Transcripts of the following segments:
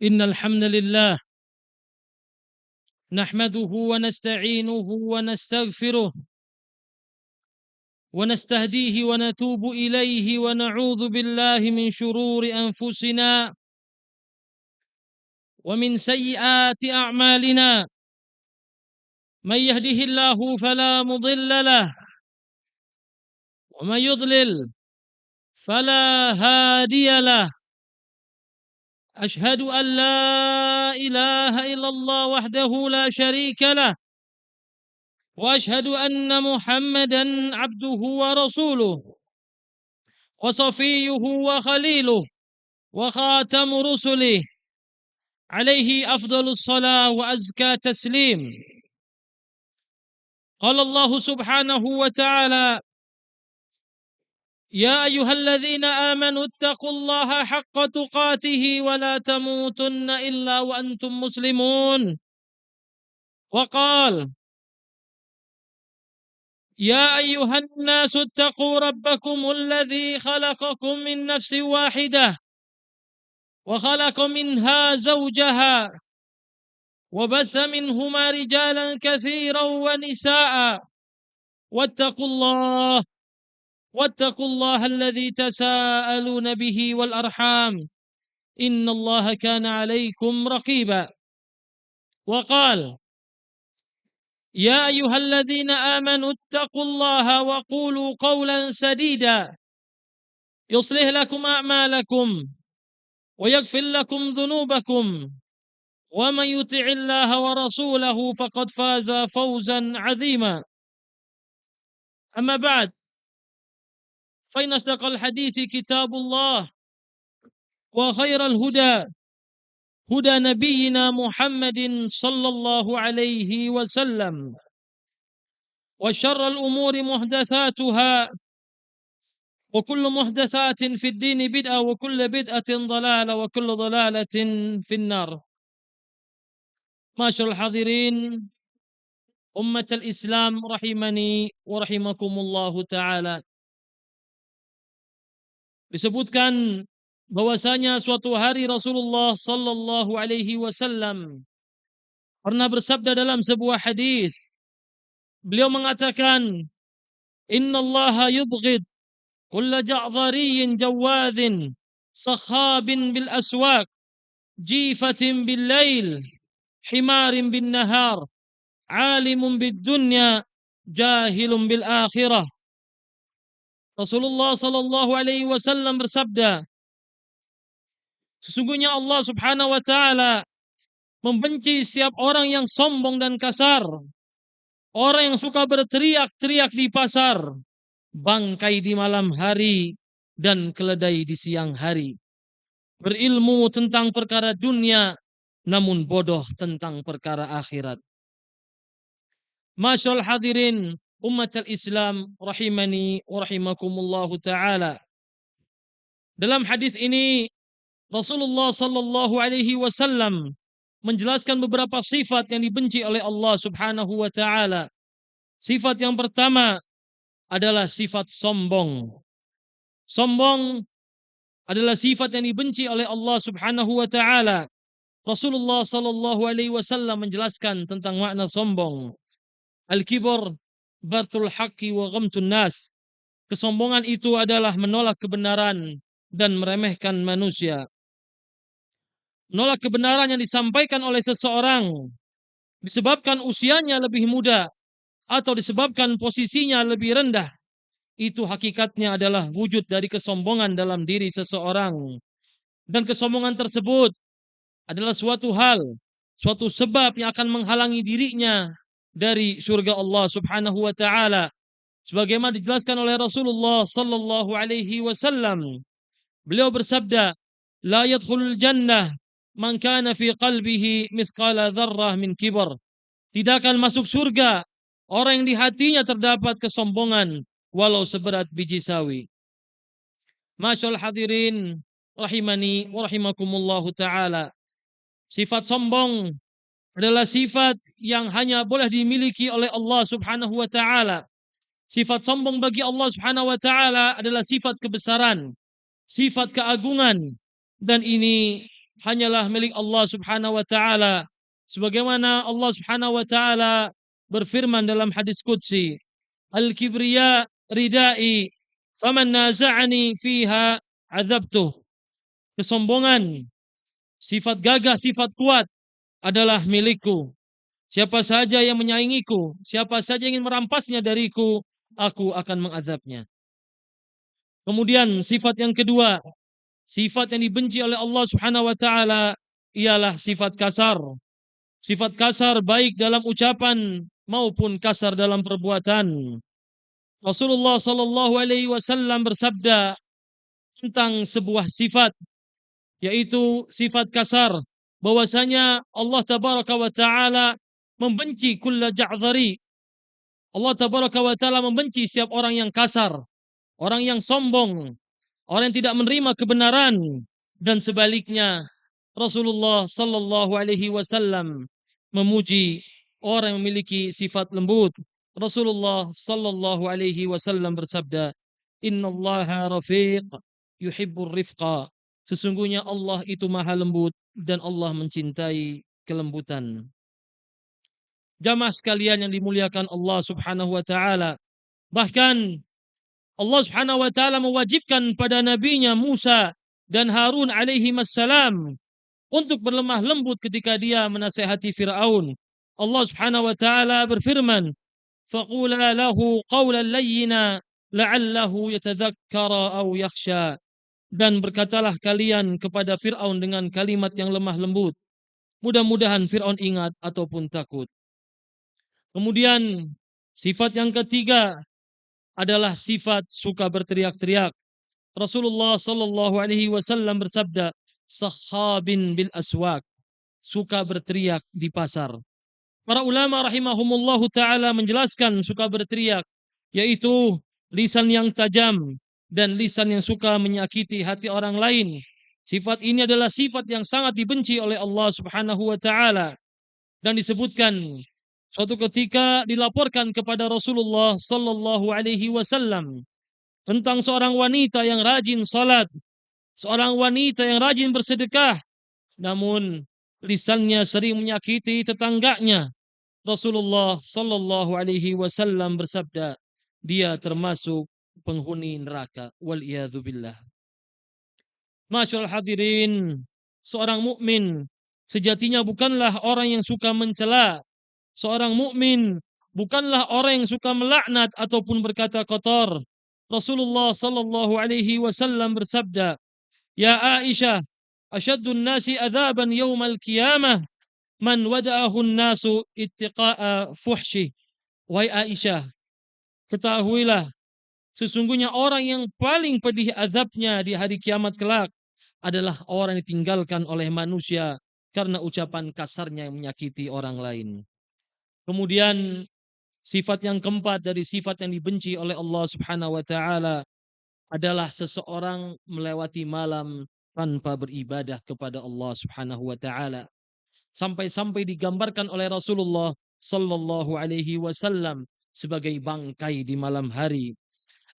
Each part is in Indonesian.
إن الحمد لله نحمده ونستعينه ونستغفره ونستهديه ونتوب إليه ونعوذ بالله من شرور أنفسنا ومن سيئات أعمالنا. من يهده الله فلا مضل له ومن يضلل فلا هادي له. أشهد أن لا إله إلا الله وحده لا شريك له، وأشهد أن محمدا عبده ورسوله وصفيه وخليله وخاتم رسله، عليه أفضل الصلاة وأزكى تسليم. قال الله سبحانه وتعالى: يا أيها الذين آمنوا اتقوا الله حق تقاته ولا تموتن إلا وأنتم مسلمون. وقال: يا أيها الناس اتقوا ربكم الذي خلقكم من نفس واحدة وخلق منها زوجها وبث منهما رجالا كثيرا ونساء، واتقوا الله الذي تساءلون به والأرحام، إن الله كان عليكم رقيبا. وقال: يا أيها الذين آمنوا اتقوا الله وقولوا قولا سديدا يصلح لكم أعمالكم ويغفر لكم ذنوبكم، ومن يطع الله ورسوله فقد فاز فوزا عظيما. أما بعد، فإن أصدق الحديث كتاب الله، وخير الهدى هدى نبينا محمد صلى الله عليه وسلم، وشر الأمور محدثاتها، وكل محدثات في الدين بدعة، وكل بدعة ضلالة، وكل ضلالة في النار. معاشر الحاضرين أمة الإسلام rahimani wa rahimakumullahu ta'ala. Disebutkan bahwasanya suatu hari Rasulullah sallallahu alaihi wasallam pernah bersabda dalam sebuah hadis. Beliau mengatakan, "Innallaha yubghid kulla ja'dhariyyin jawadhin sakhabin bil aswaq jifatin bil lail himarin bin nahar alimun bid dunya jahilun bil akhirah." Rasulullah sallallahu alaihi wasallam bersabda, sesungguhnya Allah Subhanahu wa taala membenci setiap orang yang sombong dan kasar, orang yang suka berteriak-teriak di pasar, bangkai di malam hari dan keledai di siang hari, berilmu tentang perkara dunia namun bodoh tentang perkara akhirat. Masyaallah hadirin umat al-Islam rahimani wa rahimakumullahu taala. Dalam hadis ini Rasulullah sallallahu alaihi wasallam menjelaskan beberapa sifat yang dibenci oleh Allah Subhanahu wa taala. Sifat yang pertama adalah sifat sombong. Sombong adalah sifat yang dibenci oleh Allah Subhanahu wa taala. Rasulullah sallallahu alaihi wasallam menjelaskan tentang makna sombong. Al-kibr batul haqqi wa ghamtun nas. Kesombongan itu adalah menolak kebenaran dan meremehkan manusia. Menolak kebenaran yang disampaikan oleh seseorang disebabkan usianya lebih muda atau disebabkan posisinya lebih rendah, itu hakikatnya adalah wujud dari kesombongan dalam diri seseorang. Dan kesombongan tersebut adalah suatu hal, suatu sebab yang akan menghalangi dirinya dari surga Allah Subhanahu wa taala. Sebagaimana dijelaskan oleh Rasulullah sallallahu alaihi wasallam, beliau bersabda, "La yadkhulul jannah man kana fi qalbihi mithqala dzarrah min kibr." Tidak akan masuk surga orang yang di hatinya terdapat kesombongan walau seberat biji sawi. Masyaallah hadirin rahimani wa rahimakumullahu taala. Sifat sombong adalah sifat yang hanya boleh dimiliki oleh Allah Subhanahu wa taala. Sifat sombong bagi Allah Subhanahu wa taala adalah sifat kebesaran, sifat keagungan, dan ini hanyalah milik Allah Subhanahu wa taala. Sebagaimana Allah Subhanahu wa taala berfirman dalam hadis qudsi, "Al-kibriya ridai, faman naza'ani fiha adzabtuh." Kesombongan, sifat gagah, sifat kuat adalah milikku. Siapa saja yang menyaingiku, siapa saja yang ingin merampasnya dariku, aku akan mengazabnya. Kemudian sifat yang kedua, sifat yang dibenci oleh Allah Subhanahu wa taala ialah sifat kasar. Sifat kasar baik dalam ucapan maupun kasar dalam perbuatan. Rasulullah sallallahu alaihi wasallam bersabda tentang sebuah sifat, yaitu sifat kasar, bahwasanya Allah tabaraka wa taala membenci kulla ja'dhari. Allah tabaraka wa taala membenci setiap orang yang kasar, orang yang sombong, orang yang tidak menerima kebenaran, dan sebaliknya Rasulullah sallallahu alaihi wasallam memuji orang yang memiliki sifat lembut. Rasulullah sallallahu alaihi wasallam bersabda, "Innallaha rafiq yuhibbur rifqa." Sesungguhnya Allah itu maha lembut dan Allah mencintai kelembutan. Jamaah sekalian yang dimuliakan Allah Subhanahu wa taala, bahkan Allah Subhanahu wa taala mewajibkan pada nabinya Musa dan Harun alaihi wassalam untuk berlemah lembut ketika dia menasihati Firaun. Allah Subhanahu wa taala berfirman, "Faqula lahu qawlan layyina la'allahu yatadhakkara aw yakhsha." Dan berkatalah kalian kepada Firaun dengan kalimat yang lemah lembut. Mudah-mudahan Firaun ingat ataupun takut. Kemudian sifat yang ketiga adalah sifat suka berteriak-teriak. Rasulullah sallallahu alaihi wasallam bersabda, "Sakhabin bil aswak." Suka berteriak di pasar. Para ulama rahimahumullahu taala menjelaskan suka berteriak yaitu lisan yang tajam dan lisan yang suka menyakiti hati orang lain. Sifat ini adalah sifat yang sangat dibenci oleh Allah Subhanahu wa taala dan disebutkan suatu ketika dilaporkan kepada Rasulullah sallallahu alaihi wasallam tentang seorang wanita yang rajin salat, seorang wanita yang rajin bersedekah, namun lisannya sering menyakiti tetangganya. Rasulullah sallallahu alaihi wasallam bersabda, dia termasuk penghuni neraka. Wal billah. Masyaallah hadirin, seorang mukmin sejatinya bukanlah orang yang suka mencela. Seorang mukmin bukanlah orang yang suka melaknat ataupun berkata kotor. Rasulullah sallallahu alaihi wasallam bersabda, "Ya Aisyah, asyaddun nasi adzaban yaumal qiyamah man wada'ahu nasu ittiqa'a fuhsyih." Wahai Aisyah, ketahuilah sesungguhnya orang yang paling pedih azabnya di hari kiamat kelak adalah orang yang ditinggalkan oleh manusia karena ucapan kasarnya yang menyakiti orang lain. Kemudian sifat yang keempat dari sifat yang dibenci oleh Allah Subhanahu wa taala adalah seseorang melewati malam tanpa beribadah kepada Allah Subhanahu wa taala. Sampai-sampai digambarkan oleh Rasulullah sallallahu alaihi wasallam sebagai bangkai di malam hari.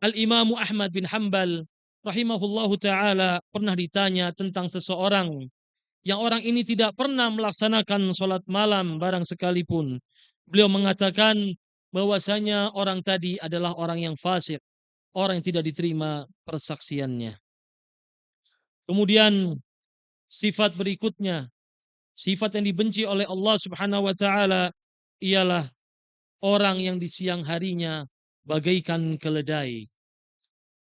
Al-Imam Ahmad bin Hanbal rahimahullahu taala pernah ditanya tentang seseorang yang orang ini tidak pernah melaksanakan sholat malam barang sekalipun. Beliau mengatakan bahwasanya orang tadi adalah orang yang fasik, orang yang tidak diterima persaksiannya. Kemudian sifat berikutnya, sifat yang dibenci oleh Allah Subhanahu wa taala ialah orang yang di siang harinya bagaikan keledai.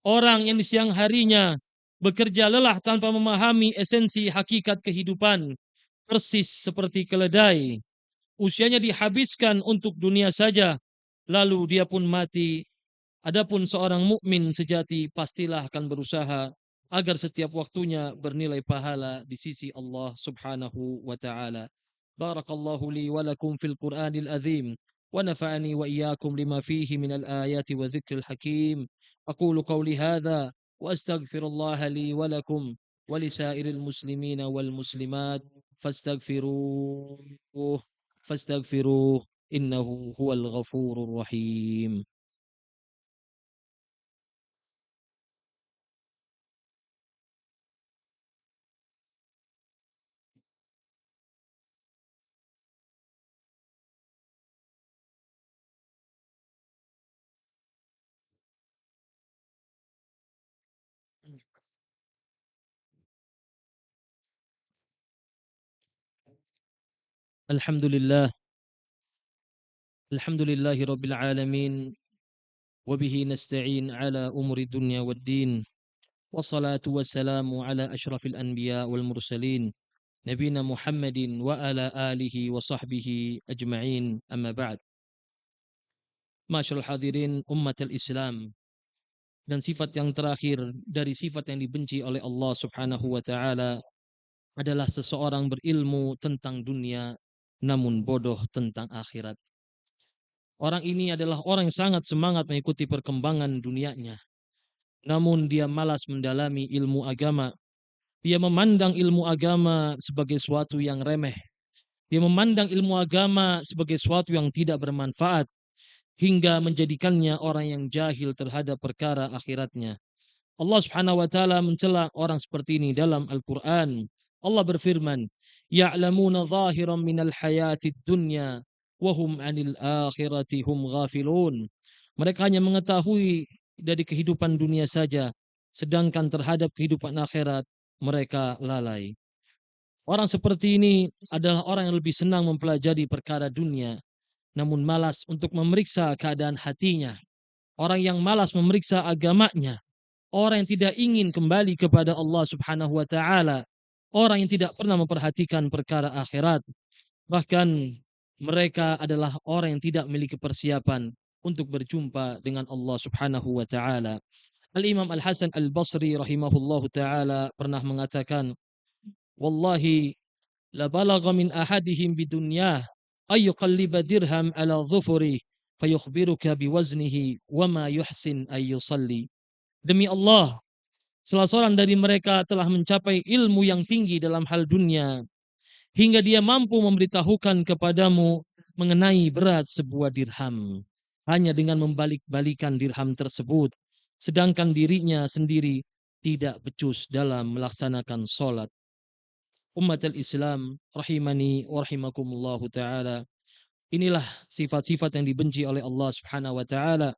Orang yang di siang harinya bekerja lelah tanpa memahami esensi hakikat kehidupan, persis seperti keledai. Usianya dihabiskan untuk dunia saja, lalu dia pun mati. Adapun seorang mukmin sejati pastilah akan berusaha agar setiap waktunya bernilai pahala di sisi Allah Subhanahu wa taala. Barakallahu li wa lakum fil Qur'anil azim wa nafa'ani wa iyyakum lima fihi minal ayati wa dzikril hakim. Aqulu qawli hadza wa astaghfirullah li wa lakum wa lisairil muslimina wal muslimat fastaghfiruh fastaghfiruh innahu huwal ghafurur rahim. Alhamdulillah, alhamdulillahi rabbil alamin, wa bihi nasta'in ala umuri dunya waddin, wassalatu wassalamu ala asyrafil anbiya wal mursalin, nabina Muhammadin wa ala alihi wa sahbihi ajma'in, amma ba'd. Masyarul hadirin ummatul Islam, dan sifat yang terakhir dari sifat yang dibenci oleh Allah Subhanahu wa taala adalah seseorang berilmu tentang dunia namun bodoh tentang akhirat. Orang ini adalah orang yang sangat semangat mengikuti perkembangan dunianya, namun dia malas mendalami ilmu agama. Dia memandang ilmu agama sebagai suatu yang remeh. Dia memandang ilmu agama sebagai suatu yang tidak bermanfaat, hingga menjadikannya orang yang jahil terhadap perkara akhiratnya. Allah Subhanahu wa taala mencela orang seperti ini dalam Al-Qur'an. Allah berfirman, "Ya'lamuna zahiran minal hayatid dunya wa hum 'anil akhirati hum ghafilun." Mereka hanya mengetahui dari kehidupan dunia saja, sedangkan terhadap kehidupan akhirat mereka lalai. Orang seperti ini adalah orang yang lebih senang mempelajari perkara dunia, namun malas untuk memeriksa keadaan hatinya. Orang yang malas memeriksa agamanya, orang yang tidak ingin kembali kepada Allah Subhanahu wa taala, orang yang tidak pernah memperhatikan perkara akhirat. Bahkan mereka adalah orang yang tidak memiliki persiapan untuk berjumpa dengan Allah Subhanahu wa taala. Al-Imam Al-Hasan Al-Basri rahimahullahu taala pernah mengatakan, "Wallahi la balagha min ahadihim bidunyah ay yuqalliba dirham ala dhufuri fayukhbiruka biwaznihi wa ma yuhsin ay yusalli." Demi Allah, salah seorang dari mereka telah mencapai ilmu yang tinggi dalam hal dunia, hingga dia mampu memberitahukan kepadamu mengenai berat sebuah dirham, hanya dengan membalik-balikan dirham tersebut, sedangkan dirinya sendiri tidak becus dalam melaksanakan sholat. Ummatul Islam, rahimani wa rahimakumullahu ta'ala. Inilah sifat-sifat yang dibenci oleh Allah Subhanahu wa taala.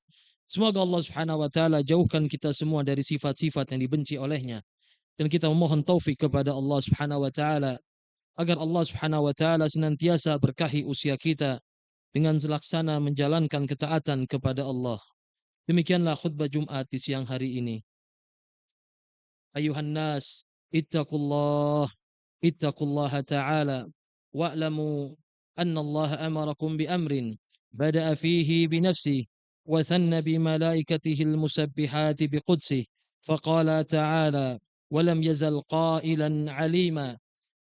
Semoga Allah Subhanahu wa taala jauhkan kita semua dari sifat-sifat yang dibenci olehnya, dan kita memohon taufik kepada Allah Subhanahu wa taala agar Allah Subhanahu wa taala senantiasa berkahi usia kita dengan selaksana menjalankan ketaatan kepada Allah. Demikianlah khutbah Jumat di siang hari ini. Ayuhan nas, ittaqullah, ittaqullaha ta'ala wa'lamu anna Allah amarakum bi amrin bada'a fihi bi nafsihi wa thanna bi malaikatihi al-musabbihati bi qudsih faqala ta'ala ولم يزل قائلا عليما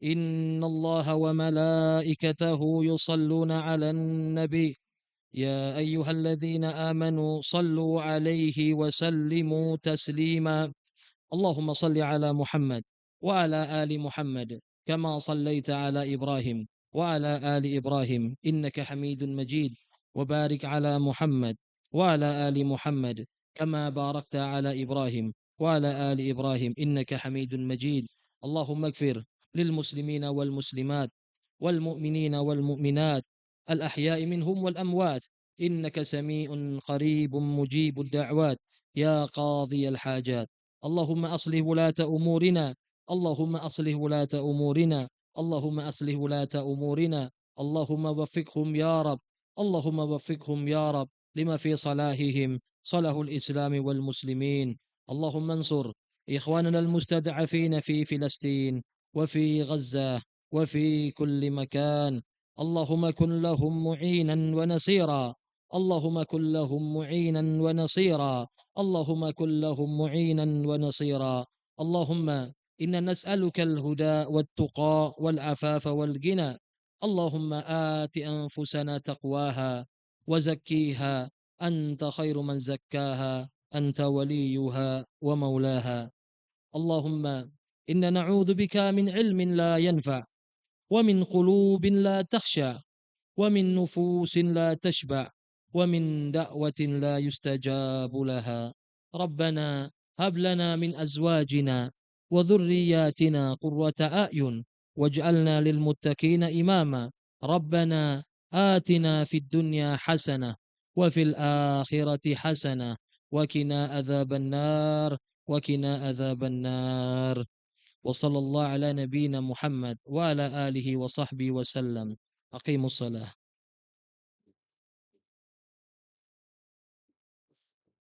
إن الله وملائكته يصلون على النبي يا أيها الذين آمنوا صلوا عليه وسلموا تسليما اللهم صل على محمد وعلى آل محمد كما صليت على إبراهيم وعلى آل إبراهيم إنك حميد مجيد وبارك على محمد وعلى آل محمد كما باركت على إبراهيم وعلى آل إبراهيم إنك حميد مجيد اللهم اغفر للمسلمين والمسلمات والمؤمنين والمؤمنات الأحياء منهم والأموات إنك سميع قريب مجيب الدعوات يا قاضي الحاجات اللهم أصلح ولاة أمورنا اللهم أصلح ولاة أمورنا اللهم أصلح ولاة أمورنا اللهم وفقهم يا رب اللهم وفقهم يا رب لما في صلاحهم صلاح الإسلام والمسلمين اللهم انصر إخواننا المستضعفين في فلسطين وفي غزة وفي كل مكان اللهم كن لهم معينا ونصيرا اللهم كن لهم معينا ونصيرا اللهم كن لهم معينا ونصيرا اللهم إنا نسألك الهدى والتقى والعفاف والغنى اللهم آت أنفسنا تقواها وزكيها أنت خير من زكاها أنت وليها ومولاها اللهم إنا نعوذ بك من علم لا ينفع ومن قلوب لا تخشع ومن نفوس لا تشبع ومن دعوة لا يستجاب لها ربنا هب لنا من أزواجنا وذرياتنا قرة أعين واجعلنا للمتقين إماما ربنا آتنا في الدنيا حسنة وفي الآخرة حسنة وقنا عذاب النار وقنا عذاب النار وصلى الله على نبينا محمد وعلى آله وصحبه وسلم Aqimussalah.